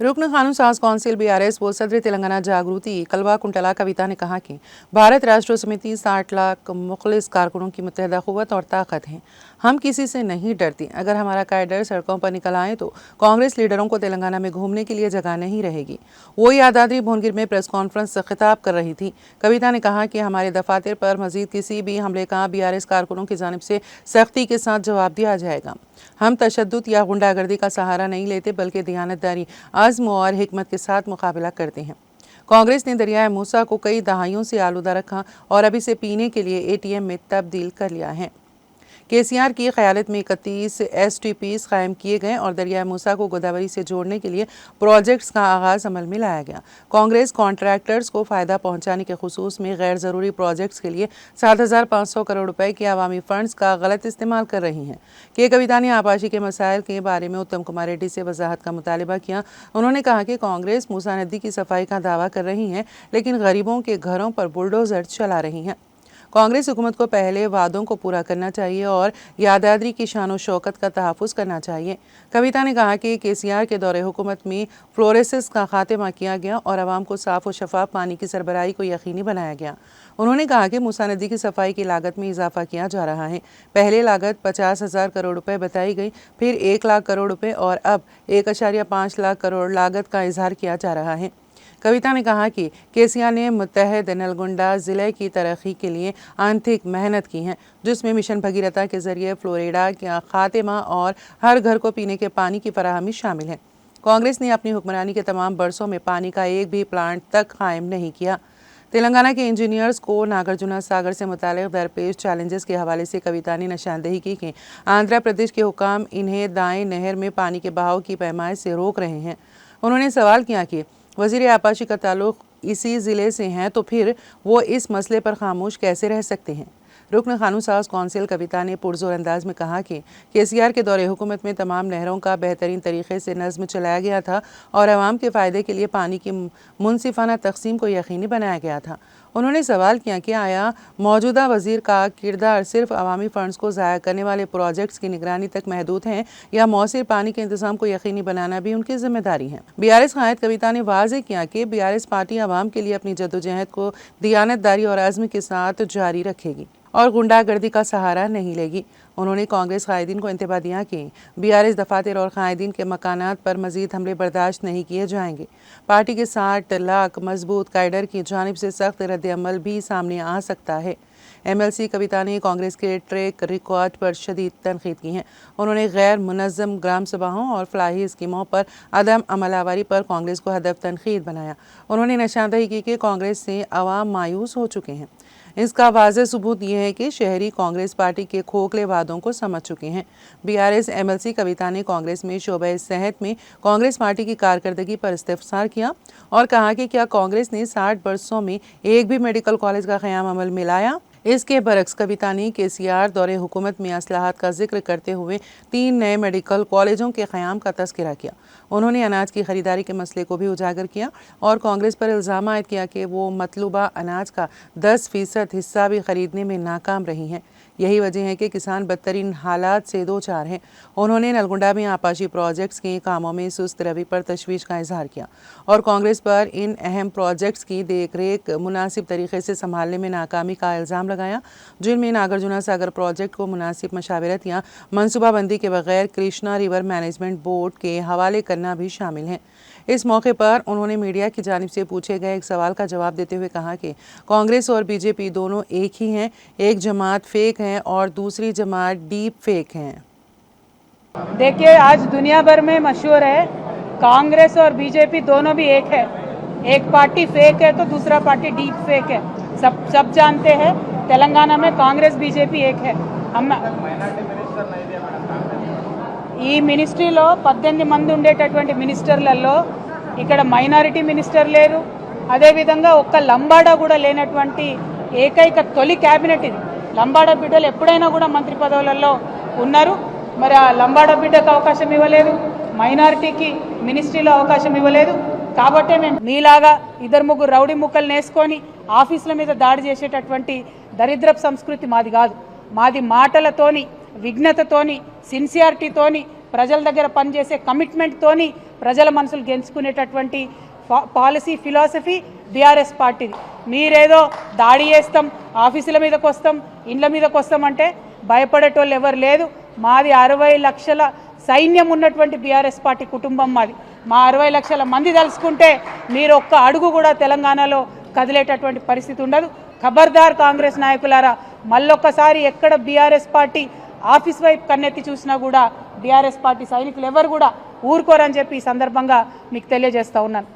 रुकन कानून साज कौंसिल बीआरएस व सदर तेलंगाना जागृति कलवा कुंटला कविता ने कहा कि भारत राष्ट्र समिति 60 लाख मुखलिस कारकुनों की मुत्तहदा क़ुव्वत और ताकत है। हम किसी से नहीं डरती। अगर हमारा कैडर सड़कों पर निकल आए तो कांग्रेस लीडरों को तेलंगाना में घूमने के लिए जगह नहीं रहेगी। वो यादाद्री भुवनगिर में प्रेस कॉन्फ्रेंस से खिताब कर रही थी। कविता ने कहा कि हमारे दफातर पर मजीद किसी भी हमले का बीआरएस कारकुनों की जानिब से सख्ती के साथ जवाब दिया जाएगा। हम तशद्दुद या गुंडागर्दी का सहारा नहीं लेते बल्कि दियानतदारी, आज़्म और हिकमत के साथ मुकाबला करते हैं। कांग्रेस ने दरियाए मूसा को कई दहाइयों से आलूदा रखा और अब इसे पीने के लिए एटीएम में तब्दील कर लिया है। केसीआर की क़यादत में 31 STPs कायम किए गए और दरियाए मूसा को गोदावरी से जोड़ने के लिए प्रोजेक्ट्स का आगाज़ अमल में लाया गया। कांग्रेस कॉन्ट्रैक्टर्स को फ़ायदा पहुंचाने के खुसूस में गैर ज़रूरी प्रोजेक्ट्स के लिए 7,500 करोड़ रुपए के अवामी फ़ंड्स का गलत इस्तेमाल कर रही हैं। के कविता ने आपाशी के मसाइल के बारे में उत्तम कुमार रेड्डी से वजाहत का मुतालबा किया। उन्होंने कहा कि कांग्रेस मूसा नदी की सफाई का दावा कर रही है लेकिन गरीबों के घरों पर बुलडोज़र चला रही हैं। कांग्रेस हुकूमत को पहले वादों को पूरा करना चाहिए और यादाद्री की शान शौकत का तहफ़्फ़ुज़ करना चाहिए। कविता ने कहा कि केसीआर के दौरे हुकूमत में फ्लोरेसिस का खात्मा किया गया और आवाम को साफ़ और शफाफ पानी की सरबराही को यकीनी बनाया गया। उन्होंने कहा कि मूसा नदी की सफाई की लागत में इजाफा किया जा रहा है। पहले लागत 50,000 करोड़ रुपए बताई गई, फिर 1 लाख करोड़ रुपए और अब 1.5 लाख करोड़ लागत का इजहार किया जा रहा है। कविता ने कहा कि केसीआर ने मुत्तहद नलगुंडा ज़िले की तरक्की के लिए आंतरिक मेहनत की है, जिसमें मिशन भगीरथा के ज़रिए फ्लोरिडा का खात्मा और हर घर को पीने के पानी की फराहमी शामिल है। कांग्रेस ने अपनी हुक्मरानी के तमाम बरसों में पानी का एक भी प्लांट तक कायम नहीं किया। तेलंगाना के इंजीनियर्स को नागार्जुना सागर से मुताल्लिक़ दरपेश चैलेंजेस के हवाले से कविता ने निशानदेही की कि आंध्र प्रदेश के हुकाम इन्हें दाएं नहर में पानी के बहाव की पैमाइश से रोक रहे हैं। उन्होंने सवाल किया कि वज़ीर आपाशी का ताल्लुक़ इसी ज़िले से हैं तो फिर वो इस मसले पर खामोश कैसे रह सकते हैं। रुकन कानून साज कौंसिल कविता ने पुरजोर अंदाज में कहा कि केसीआर के दौरे हुकूमत में तमाम नहरों का बेहतरीन तरीके से नज़्म चलाया गया था और आवाम के फ़ायदे के लिए पानी की मुनसिफाना तकसीम को यकीनी बनाया गया था। उन्होंने सवाल किया कि आया मौजूदा वज़ीर का किरदार सिर्फ अवामी फ़ंड्स को ज़ाया करने वाले प्रोजेक्ट्स की निगरानी तक महदूद हैं या मौसर पानी के इंतज़ाम को यकीनी बनाना भी उनकी ज़िम्मेदारी है। बीआरएस क़ायद कविता ने वाज़ेह किया कि बीआरएस पार्टी आवाम के लिए अपनी जद्दोजहद को दियानतदारी और आज़्म के साथ जारी रखेगी और गुंडागर्दी का सहारा नहीं लेगी। उन्होंने कांग्रेस कायदीन को इंतबाह दिया कि बीआरएस दफातर और कायदीन के मकानात पर मजीद हमले बर्दाश्त नहीं किए जाएंगे। पार्टी के 60 लाख मजबूत कैडर की जानिब से सख्त रद्द-ए-अमल भी सामने आ सकता है। MLC कविता ने कांग्रेस के ट्रैक रिकॉर्ड पर शदीद तनकीद की है। उन्होंने गैर मुनज़्ज़म ग्राम सभाओं और फलाही स्कीमों पर अदम अमलावरी पर कांग्रेस को हदफ तनकीद बनाया। उन्होंने निशानदेही की कि कांग्रेस से अवाम मायूस हो चुके हैं। इसका वाज़ेह सबूत यह है कि शहरी कांग्रेस पार्टी के खोखले वादों को समझ चुके हैं। बीआरएस MLC कविता ने कांग्रेस में शोबे सेहत में कांग्रेस पार्टी की कारकर्दगी पर इस्तफसार किया और कहा कि क्या कांग्रेस ने 60 बरसों में एक भी मेडिकल कॉलेज का क़याम अमल में लाया। इसके बरक्स कविता ने केसीआर दौरे हुकूमत में असलाहत का जिक्र करते हुए 3 नए मेडिकल कॉलेजों के क़याम का तज़किरा किया। उन्होंने अनाज की ख़रीदारी के मसले को भी उजागर किया और कांग्रेस पर इल्ज़ाम आयद किया कि वो मतलूबा अनाज का 10% हिस्सा भी ख़रीदने में नाकाम रही हैं। यही वजह है कि किसान बदतरीन हालात से दो चार हैं। उन्होंने नलगुंडा में आपाशी प्रोजेक्ट्स के कामों में सुस्त रवि पर तशवीश का इजहार किया और कांग्रेस पर इन अहम प्रोजेक्ट्स की देख रेख मुनासिब तरीके से संभालने में नाकामी का इल्ज़ाम लगाया, जिनमें नागार्जुना सागर प्रोजेक्ट को मुनासिब मशावरत या मनसूबाबंदी के बगैर कृष्णा रिवर मैनेजमेंट बोर्ड के हवाले करना भी शामिल है। इस मौके पर उन्होंने मीडिया की जानिब से पूछे गए एक सवाल का जवाब देते हुए कहा कि कांग्रेस और बीजेपी दोनों एक ही हैं। एक जमात फेक है और दूसरी जमात डीप फेक है। देखिए, आज दुनिया भर में मशहूर है, कांग्रेस और बीजेपी दोनों भी एक है। एक पार्टी फेक है तो दूसरा पार्टी डीप फेक है। सब जानते हैं तेलंगाना में कांग्रेस बीजेपी एक है। हम ఈ మినిస్ట్రీలో 18 మంది ఉండేటటువంటి మినిస్టర్లలో ఇక్కడ మైనారిటీ మినిస్టర్ లేరు. అదేవిధంగా ఒక్క లంబాడా కూడా లేనటువంటి ఏకైక తొలి క్యాబినెట్ ఇది. లంబాడా బిడ్డలు ఎప్పుడైనా కూడా మంత్రి పదవులలో ఉన్నారు. మరి ఆ లంబాడా బిడ్డకు అవకాశం ఇవ్వలేదు, మైనారిటీకి మినిస్ట్రీలో అవకాశం ఇవ్వలేదు. కాబట్టి మేము మీలాగా 2-3 రౌడీ ముక్కలు నేసుకొని ఆఫీసుల మీద దాడి చేసేటటువంటి దరిద్రపు సంస్కృతి మాది కాదు. మాది మాటలతోని, విఘ్నతతోని, సిన్సియారిటీతోని, ప్రజల దగ్గర పనిచేసే కమిట్మెంట్తోని ప్రజల మనసులు గెలుచుకునేటటువంటి పాలసీ ఫిలాసఫీ బీఆర్ఎస్ పార్టీది. మీరేదో దాడి చేస్తాం, ఆఫీసుల మీదకి వస్తాం, ఇండ్ల మీదకి వస్తాం అంటే భయపడేటోళ్ళు ఎవరు లేదు. మాది 60 లక్షల సైన్యం ఉన్నటువంటి బీఆర్ఎస్ పార్టీ కుటుంబం మాది. మా 60 లక్షల మంది తలుసుకుంటే మీరు ఒక్క అడుగు కూడా తెలంగాణలో కదిలేటటువంటి పరిస్థితి ఉండదు. ఖబర్దార్ కాంగ్రెస్ నాయకులారా, మళ్ళొక్కసారి ఎక్కడ బీఆర్ఎస్ పార్టీ ఆఫీస్ వైపు కన్నెత్తి చూసినా కూడా బీఆర్ఎస్ పార్టీ సైనికులు ఎవరు కూడా ఊరుకోరని చెప్పి ఈ సందర్భంగా మీకు తెలియజేస్తా ఉన్నాను.